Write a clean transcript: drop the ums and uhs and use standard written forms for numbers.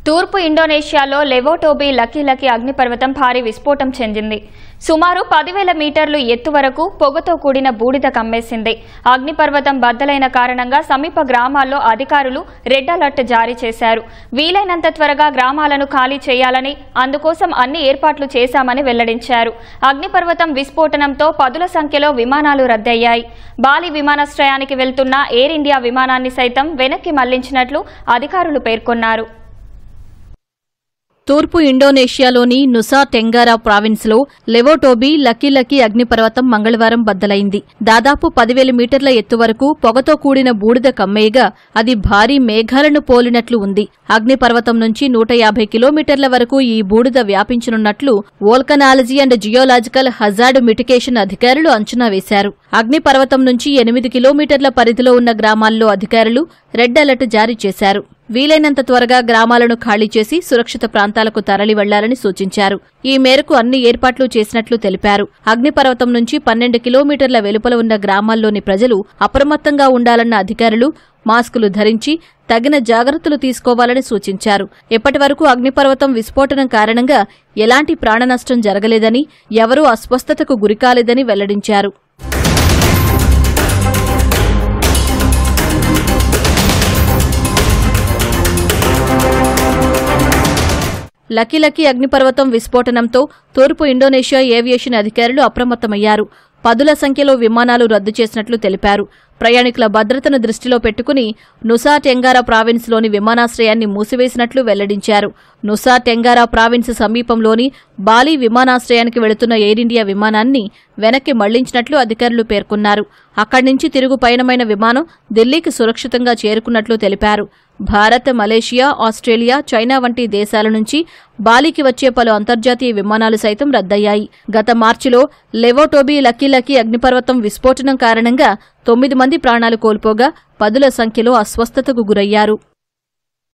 తూర్పు ఇండోనేషియాలో లెవోటోబీ లకీ అగ్నిపర్వతం భారీ విస్ఫోటం చెందింది. సుమారు 10,000 మీటర్లు ఎత్తు వరకు పొగతో కూడిన బూడిద కమ్మేసింది. అగ్నిపర్వతం బద్దలైన కారణంగా సమీప గ్రామాల్లో అధికారులు రెడ్ అలర్ట్ జారీ చేశారు. వీలైనంత త్వరగా గ్రామాలను ఖాళీ చేయాలని, అందుకోసం అన్ని ఏర్పాట్లు చేశామని వెల్లడించారు. అగ్నిపర్వతం విస్ఫోటనంతో పదుల సంఖ్యలో విమానాలు రద్దయ్యాయి. బాలి విమానాశ్రయానికి వెళ్తున్న ఎయిర్ ఇండియా విమానాన్ని సైతం వెనక్కి మళ్లించినట్లు అధికారులు పేర్కొన్నారు. తూర్పు ఇండోనేషియాలోని నుసా టెంగారా ప్రావిన్స్లో లెవోటోబీ లకీ అగ్నిపర్వతం మంగళవారం బద్దలైంది. దాదాపు 10,000 మీటర్ల ఎత్తు వరకు పొగతో కూడిన బూడిద కమ్మేయగా అది భారీ మేఘాలను పోలినట్లు ఉంది. అగ్నిపర్వతం నుంచి 150 కిలోమీటర్ల వరకు ఈ బూడిద వ్యాపించనున్నట్లు volcanology and geological hazard mitigation అధికారులు అంచనా వేశారు. అగ్నిపర్వతం నుంచి 8 కిలోమీటర్ల పరిధిలో ఉన్న గ్రామాల్లో అధికారులు రెడ్ అలర్ట్ జారీ చేశారు. వీలైనంత త్వరగా గ్రామాలను ఖాళీ చేసి సురక్షిత ప్రాంతాలకు తరలి వెళ్లాలని సూచించారు. ఈ మేరకు అన్ని ఏర్పాట్లు చేసినట్లు తెలిపారు. అగ్నిపర్వతం నుంచి 12 కిలోమీటర్ల వెలుపల ఉన్న గ్రామాల్లోని ప్రజలు అప్రమత్తంగా ఉండాలన్న అధికారులు మాస్కులు ధరించి తగిన జాగ్రత్తలు తీసుకోవాలని సూచించారు. ఇప్పటివరకు అగ్నిపర్వతం విస్ఫోటనం కారణంగా ఎలాంటి ప్రాణనష్టం జరగలేదని, ఎవరూ అస్వస్థతకు గురికాలేదని వెల్లడించారు. లకీ అగ్నిపర్వతం విస్ఫోటనంతో తూర్పు ఇండోనేషియా ఏవియేషన్ అధికారులు అప్రమత్తమయ్యారు. పదుల సంఖ్యలో విమానాలు రద్దు చేసినట్లు తెలిపారు. ప్రయాణికుల భద్రతను దృష్టిలో పెట్టుకుని నుసా టెంగారా ప్రావిన్స్లోని విమానాశ్రయాన్ని మూసివేసినట్లు వెల్లడించారు. నుసా టెంగారా ప్రావిన్స్ సమీపంలోని బాలి విమానాశ్రయానికి వెళుతున్న ఎయిర్ ఇండియా విమానాన్ని వెనక్కి మళ్లించినట్లు అధికారులు పేర్కొన్నారు. అక్కడి నుంచి తిరుగు పయనమైన విమానం ఢిల్లీకి సురక్షితంగా చేరుకున్నట్లు తెలిపారు. భారత్, మలేషియా, ఆస్ట్రేలియా, చైనా వంటి దేశాల నుంచి బాలికి వచ్చే పలు అంతర్జాతీయ విమానాలు సైతం రద్దయ్యాయి. గత మార్చిలో లెవోటోబీ లకీ అగ్నిపర్వతం విస్ఫోటనం కారణంగా 9 మంది ప్రాణాలు కోల్పోగా పదుల సంఖ్యలో అస్వస్థతకు గురయ్యారు.